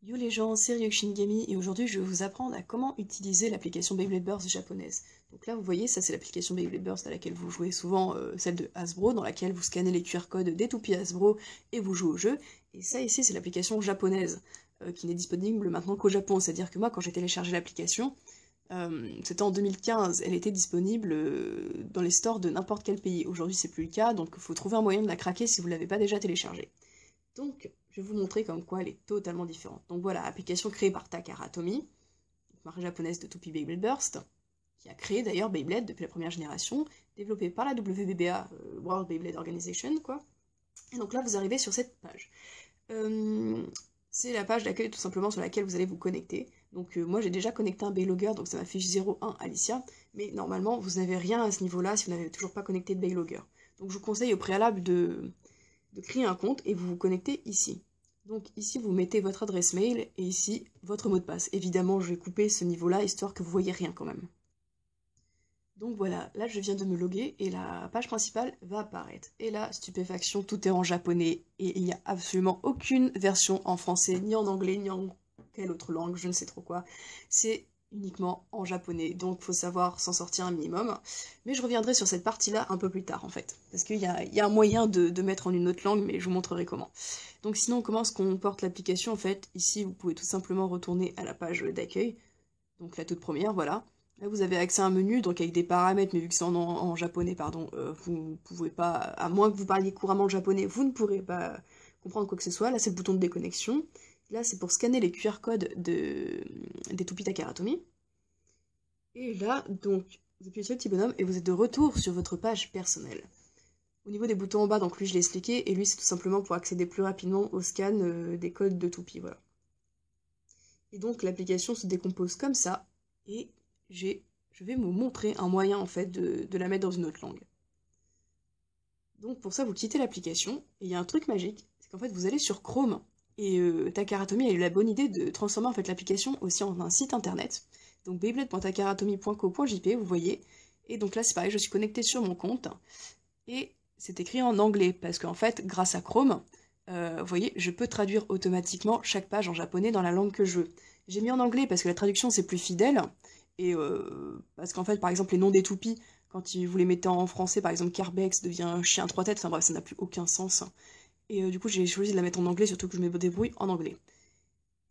Yo les gens, c'est Ryuk Shinigami et aujourd'hui je vais vous apprendre à comment utiliser l'application Beyblade Burst japonaise. Donc là vous voyez, ça c'est l'application Beyblade Burst à laquelle vous jouez souvent, celle de Hasbro, dans laquelle vous scannez les QR codes des toupies Hasbro et vous jouez au jeu. Et ça ici c'est l'application japonaise, qui n'est disponible maintenant qu'au Japon. C'est-à-dire que moi quand j'ai téléchargé l'application, c'était en 2015, elle était disponible dans les stores de n'importe quel pays. Aujourd'hui c'est plus le cas, donc il faut trouver un moyen de la craquer si vous ne l'avez pas déjà téléchargée. Donc, je vais vous montrer comme quoi elle est totalement différente. Donc voilà, application créée par Takara Tomy, marque japonaise de toupie Beyblade Burst, qui a créé d'ailleurs Beyblade depuis la première génération, développée par la WBA, World Beyblade Organization, quoi. Et donc là, vous arrivez sur cette page. C'est la page d'accueil tout simplement sur laquelle vous allez vous connecter. Donc moi j'ai déjà connecté un Beylogger, donc ça m'affiche 01 Alicia, mais normalement vous n'avez rien à ce niveau-là si vous n'avez toujours pas connecté de Beylogger. Donc je vous conseille au préalable de créer un compte et vous vous connectez ici. Donc ici vous mettez votre adresse mail et ici votre mot de passe. Évidemment je vais couper ce niveau-là histoire que vous voyez rien quand même. Donc voilà, là je viens de me loguer et la page principale va apparaître. Et là, stupéfaction, tout est en japonais et il n'y a absolument aucune version en français, ni en anglais, ni en quelle autre langue, je ne sais trop quoi. C'est uniquement en japonais, donc il faut savoir s'en sortir un minimum. Mais je reviendrai sur cette partie-là un peu plus tard en fait, parce qu'il y a un moyen de mettre en une autre langue, mais je vous montrerai comment. Donc sinon, comment est-ce qu'on porte l'application en fait? Ici, vous pouvez tout simplement retourner à la page d'accueil, donc la toute première, voilà. Là, vous avez accès à un menu, donc avec des paramètres, mais vu que c'est en japonais, pardon, vous ne pouvez pas, à moins que vous parliez couramment le japonais, vous ne pourrez pas comprendre quoi que ce soit. Là, c'est le bouton de déconnexion. Là, c'est pour scanner les QR codes des toupies Takara Tomy. Et là, donc, vous appuyez sur le petit bonhomme et vous êtes de retour sur votre page personnelle. Au niveau des boutons en bas, donc lui, je l'ai expliqué, et lui, c'est tout simplement pour accéder plus rapidement au scan des codes de toupie, voilà. Et donc, l'application se décompose comme ça, et je vais vous montrer un moyen, en fait, de la mettre dans une autre langue. Donc, pour ça, vous quittez l'application, et il y a un truc magique, c'est qu'en fait, vous allez sur Chrome, et Takara Tomy a eu la bonne idée de transformer en fait l'application aussi en un site internet. Donc beyblade.takaratomy.co.jp, vous voyez. Et donc là, c'est pareil, je suis connectée sur mon compte. Et c'est écrit en anglais, parce qu'en fait, grâce à Chrome, vous voyez, je peux traduire automatiquement chaque page en japonais dans la langue que je veux. J'ai mis en anglais parce que la traduction, c'est plus fidèle. Et parce qu'en fait, par exemple, les noms des toupies, quand vous les mettez en français, par exemple, Carbex devient chien trois têtes, enfin bref, ça n'a plus aucun sens. Et du coup, j'ai choisi de la mettre en anglais, surtout que je me débrouille en anglais.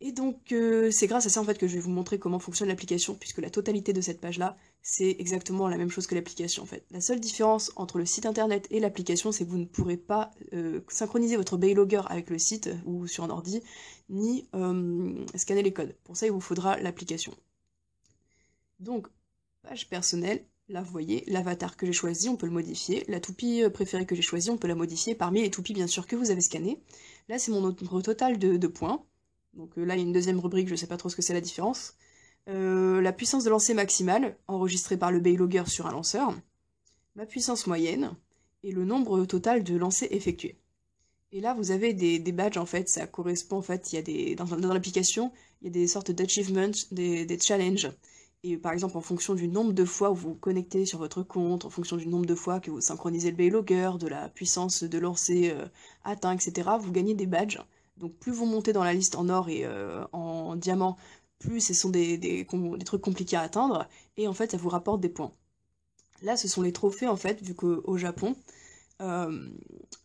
Et donc, c'est grâce à ça en fait que je vais vous montrer comment fonctionne l'application, puisque la totalité de cette page-là, c'est exactement la même chose que l'application en fait. La seule différence entre le site internet et l'application, c'est que vous ne pourrez pas synchroniser votre Beylogger avec le site ou sur un ordi, ni scanner les codes. Pour ça, il vous faudra l'application. Donc, page personnelle. Là, vous voyez, l'avatar que j'ai choisi, on peut le modifier. La toupie préférée que j'ai choisie, on peut la modifier parmi les toupies, bien sûr, que vous avez scannées. Là, c'est mon nombre total de points. Donc là, il y a une deuxième rubrique, je ne sais pas trop ce que c'est la différence. La puissance de lancer maximale, enregistrée par le Beylogger sur un lanceur. Ma puissance moyenne. Et le nombre total de lancers effectués. Et là, vous avez des badges, en fait. Ça correspond, en fait, il y a dans l'application, il y a des sortes d'achievements, des challenges. Et par exemple, en fonction du nombre de fois où vous vous connectez sur votre compte, en fonction du nombre de fois que vous synchronisez le Beylogger, de la puissance de lancer atteint, etc., vous gagnez des badges. Donc plus vous montez dans la liste en or et en diamant, plus ce sont des trucs compliqués à atteindre. Et en fait, ça vous rapporte des points. Là, ce sont les trophées, en fait, vu qu'au Japon, euh,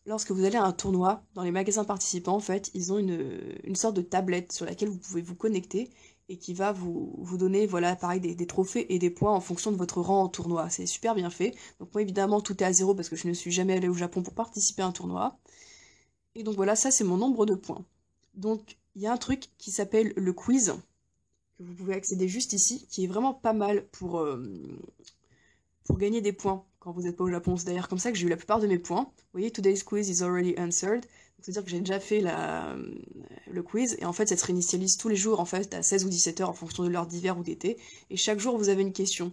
lorsque vous allez à un tournoi, dans les magasins participants, en fait, ils ont une sorte de tablette sur laquelle vous pouvez vous connecter et qui va vous donner, voilà, pareil, des trophées et des points en fonction de votre rang en tournoi. C'est super bien fait. Donc moi, évidemment, tout est à zéro parce que je ne suis jamais allée au Japon pour participer à un tournoi. Et donc voilà, ça c'est mon nombre de points. Donc il y a un truc qui s'appelle le quiz, que vous pouvez accéder juste ici, qui est vraiment pas mal pour gagner des points quand vous n'êtes pas au Japon. C'est d'ailleurs comme ça que j'ai eu la plupart de mes points. Vous voyez, today's quiz is already answered. C'est-à-dire que j'ai déjà fait le quiz, et en fait ça se réinitialise tous les jours en fait à 16 ou 17 heures en fonction de l'heure d'hiver ou d'été, et chaque jour vous avez une question.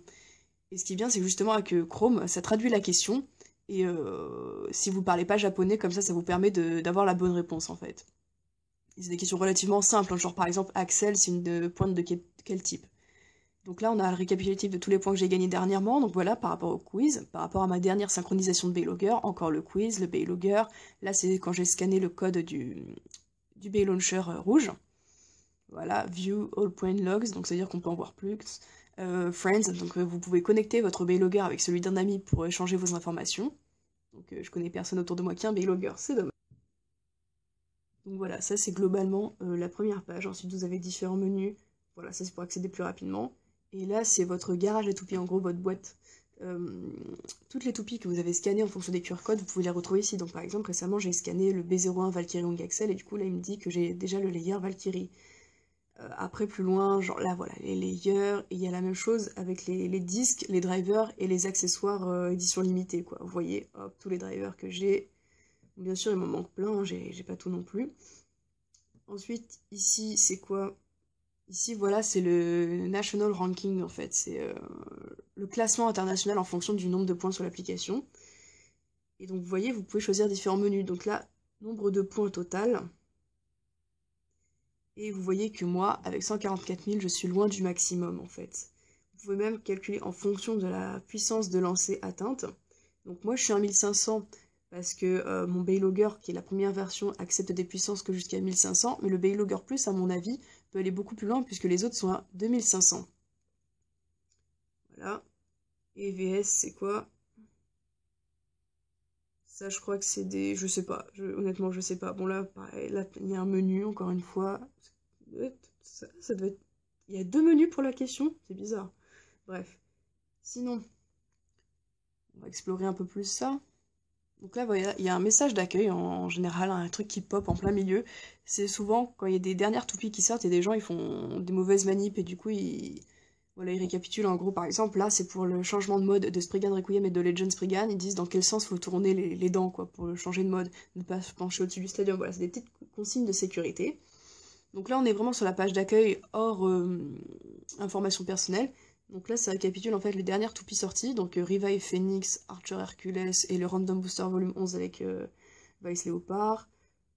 Et ce qui est bien, c'est justement avec Chrome, ça traduit la question, et si vous parlez pas japonais, comme ça vous permet d'avoir la bonne réponse en fait. C'est des questions relativement simples, hein, genre par exemple Axel, c'est une pointe de quel type? Donc là, on a le récapitulatif de tous les points que j'ai gagnés dernièrement. Donc voilà, par rapport au quiz, par rapport à ma dernière synchronisation de Baylogger, encore le quiz, le Baylogger. Là, c'est quand j'ai scanné le code du Baylauncher rouge. Voilà, View All Point Logs, donc c'est-à-dire qu'on peut en voir plus. Friends, donc vous pouvez connecter votre Baylogger avec celui d'un ami pour échanger vos informations. Donc je connais personne autour de moi qui a un Baylogger, c'est dommage. Donc voilà, ça c'est globalement la première page. Ensuite vous avez différents menus. Voilà, ça c'est pour accéder plus rapidement. Et là c'est votre garage à toupies, en gros votre boîte. Toutes les toupies que vous avez scannées en fonction des QR codes, vous pouvez les retrouver ici. Donc par exemple récemment j'ai scanné le B01 Valkyrie Long Axel et du coup là il me dit que j'ai déjà le layer Valkyrie. Après plus loin, genre là voilà, les layers, et il y a la même chose avec les disques, les drivers et les accessoires édition limitée quoi. Vous voyez, hop, tous les drivers que j'ai. Bien sûr il m'en manque plein, hein, j'ai pas tout non plus. Ensuite ici c'est quoi? Ici voilà c'est le National Ranking en fait, c'est le classement international en fonction du nombre de points sur l'application. Et donc vous voyez, vous pouvez choisir différents menus. Donc là, nombre de points total. Et vous voyez que moi, avec 144 000, je suis loin du maximum en fait. Vous pouvez même calculer en fonction de la puissance de lancer atteinte. Donc moi je suis à 1500 parce que mon Baylogger, qui est la première version, accepte des puissances que jusqu'à 1500, mais le Baylogger Plus, à mon avis, peut aller beaucoup plus loin puisque les autres sont à 2500. Voilà. Et VS, c'est quoi? Ça, je crois que c'est des... Je sais pas. Honnêtement, je sais pas. Bon, là, pareil, là, il y a un menu, encore une fois. Ça doit être... Il y a deux menus pour la question? C'est bizarre. Bref. Sinon, on va explorer un peu plus ça. Donc là, voilà, il y a un message d'accueil, en général, un truc qui pop en plein milieu. C'est souvent, quand il y a des dernières toupies qui sortent, et des gens, ils font des mauvaises manips, et du coup, voilà, ils récapitulent en gros, par exemple, là c'est pour le changement de mode de Spriggan Requiem et de Legend Spriggan, ils disent dans quel sens faut tourner les dents, quoi, pour changer de mode, ne pas se pencher au-dessus du stadium, voilà, c'est des petites consignes de sécurité. Donc là on est vraiment sur la page d'accueil hors information personnelle, donc là ça récapitule en fait les dernières toupies sorties, donc Revive Phoenix, Archer Hercules et le Random Booster Volume 11 avec Vice Léopard.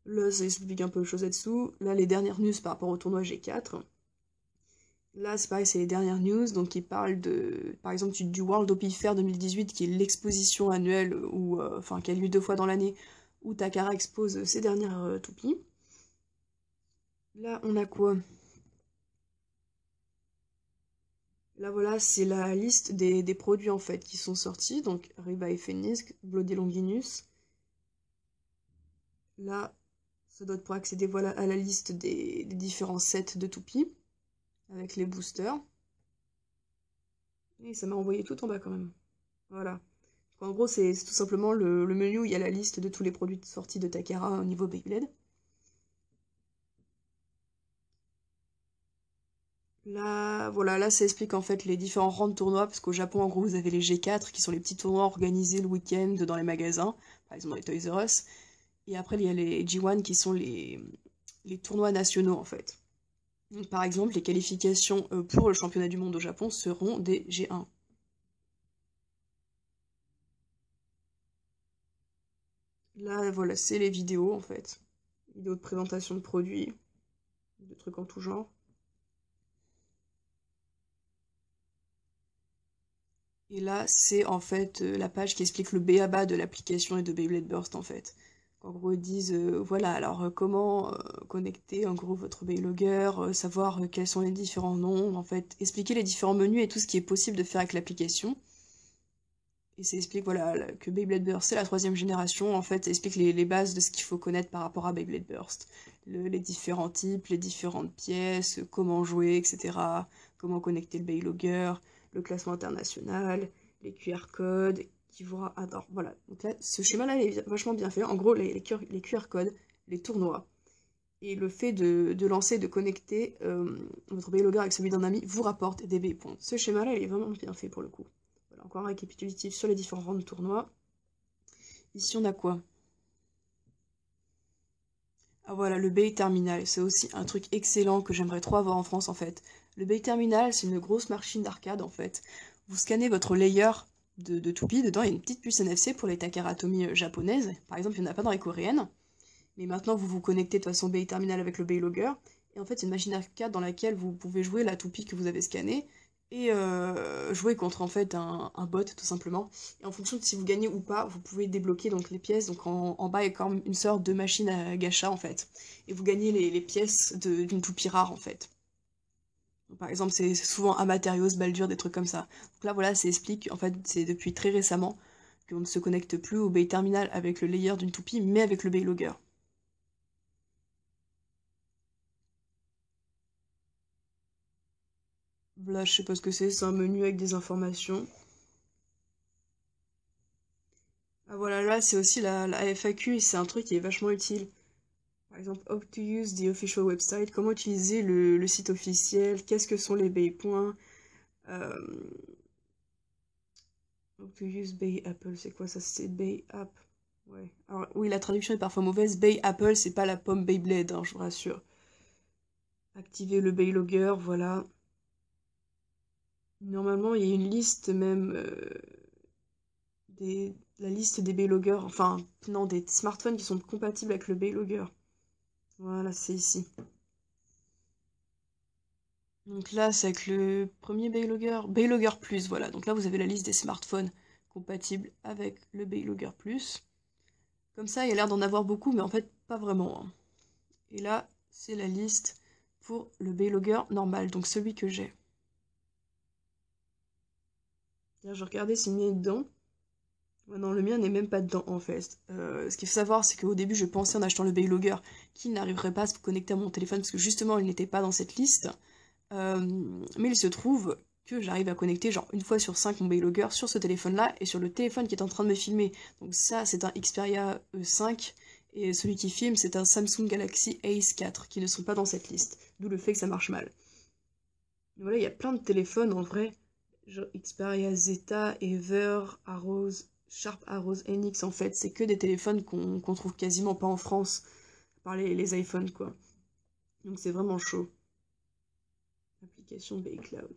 Là ça explique un peu les choses là-dessous, là les dernières news par rapport au tournoi G4. Là, c'est pareil, c'est les dernières news, donc ils parlent de, par exemple, du World OP Fair 2018, qui est l'exposition annuelle, enfin, qui a lieu 2 fois dans l'année, où Takara expose ses dernières toupies. Là, on a quoi? Là, voilà, c'est la liste des produits, en fait, qui sont sortis, donc Revive Phoenix, Bloody Longinus. Là, ça doit être pour accéder, voilà, à la liste des différents sets de toupies, avec les boosters. Et ça m'a envoyé tout en bas, quand même. Voilà. En gros, c'est tout simplement le menu où il y a la liste de tous les produits sortis de Takara au niveau Beyblade. Là, voilà, là ça explique en fait les différents rangs de tournois, parce qu'au Japon, en gros, vous avez les G4, qui sont les petits tournois organisés le week-end dans les magasins, par exemple dans les Toys R Us. Et après, il y a les G1, qui sont les tournois nationaux, en fait. Donc, par exemple, les qualifications pour le championnat du monde au Japon seront des G1. Là, voilà, c'est les vidéos, en fait. Vidéos de présentation de produits, de trucs en tout genre. Et là, c'est en fait la page qui explique le b.a.-ba de l'application et de Beyblade Burst en fait. En gros, ils disent, voilà, alors comment connecter en gros votre Beylogger, savoir quels sont les différents noms, en fait, expliquer les différents menus et tout ce qui est possible de faire avec l'application. Et ça explique, voilà, que Beyblade Burst c'est la 3e génération, en fait, ça explique les bases de ce qu'il faut connaître par rapport à Beyblade Burst. Les différents types, les différentes pièces, comment jouer, etc. Comment connecter le Beylogger, le classement international, les QR codes, qui vous... Alors, voilà. Donc là, ce schéma-là, il est vachement bien fait. En gros, les QR codes, les tournois, et le fait de lancer, de connecter votre Beylogger avec celui d'un ami vous rapporte des B-points. Ce schéma-là, il est vraiment bien fait pour le coup. Voilà, encore un récapitulatif sur les différents rangs de tournois. Ici, on a quoi? Ah voilà, le Bay Terminal, c'est aussi un truc excellent que j'aimerais trop avoir en France en fait. Le Bay Terminal, c'est une grosse machine d'arcade en fait. Vous scannez votre layer de toupie, dedans il y a une petite puce NFC pour les Takara Tomy japonaises. Par exemple, il n'y en a pas dans les coréennes. Mais maintenant, vous vous connectez de toute façon Bay Terminal avec le Baylogger. Et en fait, c'est une machine d'arcade dans laquelle vous pouvez jouer la toupie que vous avez scannée. et jouer contre en fait un bot tout simplement. Et en fonction de si vous gagnez ou pas, vous pouvez débloquer donc les pièces. Donc en bas il y a quand même une sorte de machine à gacha en fait. Et vous gagnez les pièces d'une toupie rare en fait. Donc, par exemple c'est souvent Amaterios, Baldur, des trucs comme ça. Donc là voilà, ça explique, en fait c'est depuis très récemment qu'on ne se connecte plus au Bay Terminal avec le layer d'une toupie, mais avec le Bay Logger. Là je sais pas ce que c'est un menu avec des informations. Ah voilà, là c'est aussi la FAQ et c'est un truc qui est vachement utile. Par exemple, how to use the official website, comment utiliser le site officiel, qu'est-ce que sont les Bay points, euh, how to use Bay Apple, c'est quoi ça? C'est Bay App. Ouais. Alors oui, la traduction est parfois mauvaise. Bay Apple, c'est pas la pomme Beyblade, hein, je vous rassure. Activer le Bay Logger, voilà. Normalement, il y a une liste même la liste des Bay Loggers, enfin non, des smartphones qui sont compatibles avec le Bay Logger. Voilà, c'est ici. Donc là, c'est avec le premier Baylogger Plus, voilà. Donc là, vous avez la liste des smartphones compatibles avec le Baylogger Plus. Comme ça, il y a l'air d'en avoir beaucoup, mais en fait, pas vraiment, hein. Et là, c'est la liste pour le Baylogger normal, donc celui que j'ai. Je regardais s'il m'y est dedans. Ouais, non, le mien n'est même pas dedans, en fait. Ce qu'il faut savoir, c'est qu'au début, je pensais en achetant le Baylogger qu'il n'arriverait pas à se connecter à mon téléphone, parce que justement, il n'était pas dans cette liste. Mais il se trouve que j'arrive à connecter genre une fois sur 5 mon Baylogger sur ce téléphone-là et sur le téléphone qui est en train de me filmer. Donc ça, c'est un Xperia E5 et celui qui filme, c'est un Samsung Galaxy Ace 4 qui ne sont pas dans cette liste. D'où le fait que ça marche mal. Voilà, il y a plein de téléphones en vrai. Genre Xperia Zeta, Ever, Arrows, Sharp Arrows NX en fait. C'est que des téléphones qu'on trouve quasiment pas en France, par les iPhones quoi. Donc c'est vraiment chaud. Application Baycloud.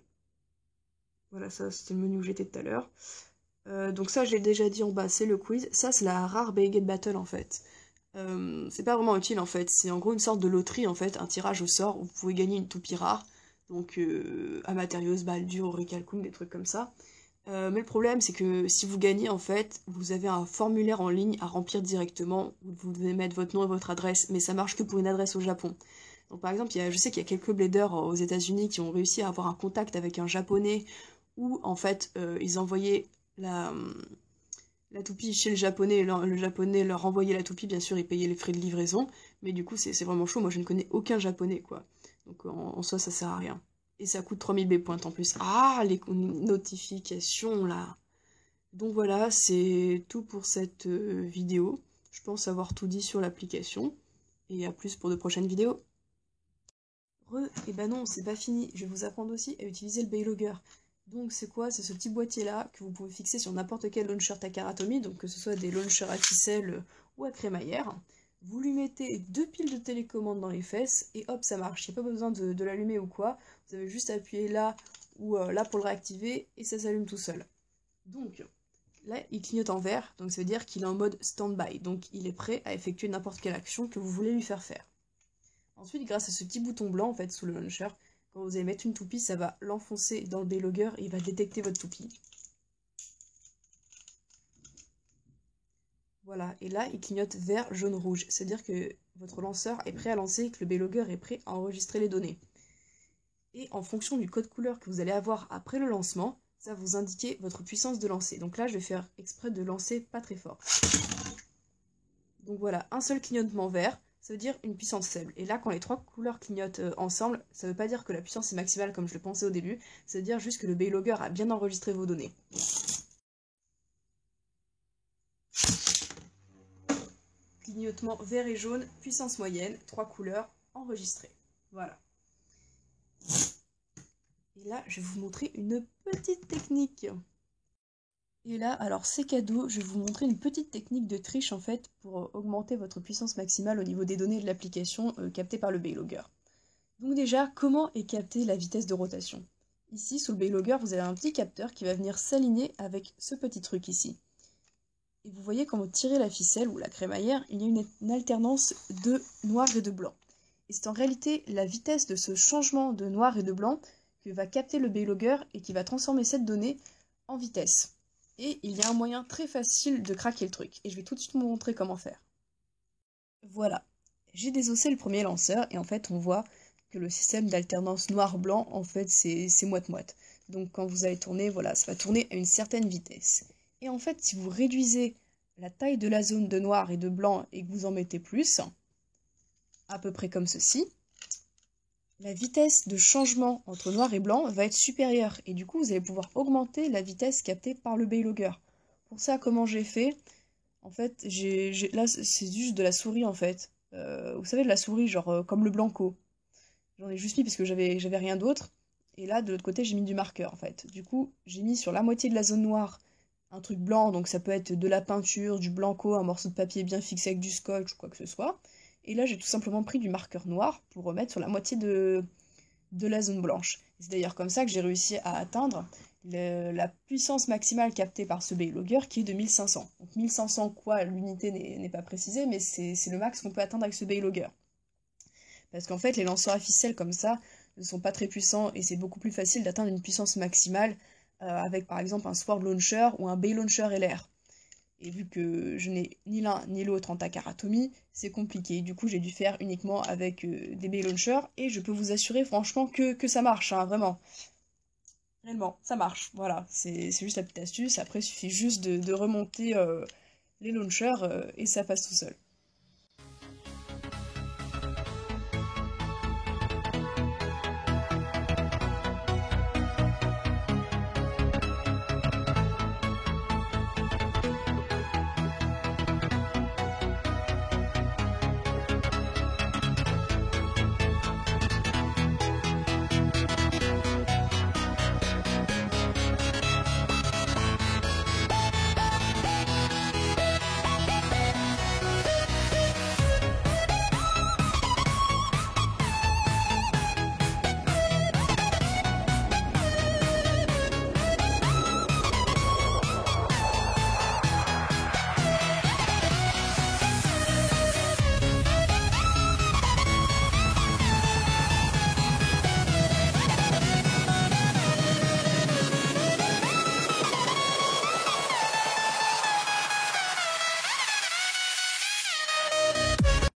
Voilà, ça c'était le menu où j'étais tout à l'heure. Donc ça, je l'ai déjà dit en bas, c'est le quiz. Ça, c'est la rare Baygate Battle en fait. C'est pas vraiment utile en fait, c'est en gros une sorte de loterie en fait, un tirage au sort où vous pouvez gagner une toupie rare. Donc Amaterios, Baldur, Recalcum, des trucs comme ça. Mais le problème, c'est que si vous gagnez en fait, vous avez un formulaire en ligne à remplir directement où vous devez mettre votre nom et votre adresse, mais ça marche que pour une adresse au Japon. Donc par exemple, je sais qu'il y a quelques bladers aux États-Unis qui ont réussi à avoir un contact avec un japonais où en fait ils envoyaient la, la toupie chez le japonais, et le japonais leur envoyait la toupie, bien sûr ils payaient les frais de livraison, mais du coup c'est vraiment chaud, moi je ne connais aucun japonais quoi. Donc en soi ça sert à rien. Et ça coûte 3000 B points en plus. Ah, les notifications là. Donc voilà, c'est tout pour cette vidéo. Je pense avoir tout dit sur l'application. Et à plus pour de prochaines vidéos. Et ben non, c'est pas fini. Je vais vous apprendre aussi à utiliser le Baylogger. Donc c'est quoi? C'est ce petit boîtier là que vous pouvez fixer sur n'importe quel launcher Takaratomi, donc que ce soit des launchers à ficelle ou à crémaillère. Vous lui mettez deux piles de télécommande dans les fesses et hop, ça marche. Il n'y a pas besoin de l'allumer ou quoi. Vous avez juste à appuyer là ou là pour le réactiver et ça s'allume tout seul. Donc là, il clignote en vert, donc ça veut dire qu'il est en mode stand-by. Donc il est prêt à effectuer n'importe quelle action que vous voulez lui faire faire. Ensuite, grâce à ce petit bouton blanc en fait sous le launcher, quand vous allez mettre une toupie, ça va l'enfoncer dans le Baylogger et il va détecter votre toupie. Voilà, et là il clignote vert, jaune, rouge. C'est-à-dire que votre lanceur est prêt à lancer et que le Baylogger est prêt à enregistrer les données. Et en fonction du code couleur que vous allez avoir après le lancement, ça va vous indiquer votre puissance de lancer. Donc là, je vais faire exprès de lancer pas très fort. Donc voilà, un seul clignotement vert, ça veut dire une puissance faible. Et là, quand les trois couleurs clignotent ensemble, ça veut pas dire que la puissance est maximale comme je le pensais au début, ça veut dire juste que le Baylogger a bien enregistré vos données. Clignotement vert et jaune, puissance moyenne, trois couleurs, enregistrées. Voilà. Et là, je vais vous montrer une petite technique. Et là, alors c'est cadeau, je vais vous montrer une petite technique de triche en fait pour augmenter votre puissance maximale au niveau des données de l'application captées par le Baylogger. Donc déjà, comment est captée la vitesse de rotation? Ici, sous le Baylogger, vous avez un petit capteur qui va venir s'aligner avec ce petit truc ici. Et vous voyez quand vous tirez la ficelle ou la crémaillère, il y a une alternance de noir et de blanc. Et c'est en réalité la vitesse de ce changement de noir et de blanc que va capter le Beylogger et qui va transformer cette donnée en vitesse. Et il y a un moyen très facile de craquer le truc, et je vais tout de suite vous montrer comment faire. Voilà, j'ai désossé le premier lanceur, et en fait on voit que le système d'alternance noir-blanc, en fait c'est moite-moite. Donc quand vous allez tourner, voilà, ça va tourner à une certaine vitesse. Et en fait, si vous réduisez la taille de la zone de noir et de blanc et que vous en mettez plus, à peu près comme ceci, la vitesse de changement entre noir et blanc va être supérieure et du coup vous allez pouvoir augmenter la vitesse captée par le Beylogger. Pour ça, comment j'ai fait? En fait, là c'est juste de la souris en fait. Vous savez, de la souris genre comme le Blanco. J'en ai juste mis parce que j'avais rien d'autre. Et là de l'autre côté j'ai mis du marqueur en fait. Du coup j'ai mis sur la moitié de la zone noire un truc blanc, donc ça peut être de la peinture, du Blanco, un morceau de papier bien fixé avec du scotch ou quoi que ce soit. Et là j'ai tout simplement pris du marqueur noir pour remettre sur la moitié de la zone blanche. C'est d'ailleurs comme ça que j'ai réussi à atteindre la puissance maximale captée par ce Beylogger qui est de 1500. Donc 1500 quoi, l'unité n'est pas précisée, mais c'est le max qu'on peut atteindre avec ce Beylogger. Parce qu'en fait, les lanceurs à ficelle comme ça ne sont pas très puissants et c'est beaucoup plus facile d'atteindre une puissance maximale avec par exemple un Sword Launcher ou un Bay Launcher LR. Et vu que je n'ai ni l'un ni l'autre en Takaratomy, c'est compliqué. Du coup, j'ai dû faire uniquement avec des Bay Launchers et je peux vous assurer franchement que ça marche, hein, vraiment. Réellement, ça marche. Voilà, c'est juste la petite astuce. Après, il suffit juste de remonter les launchers et ça passe tout seul.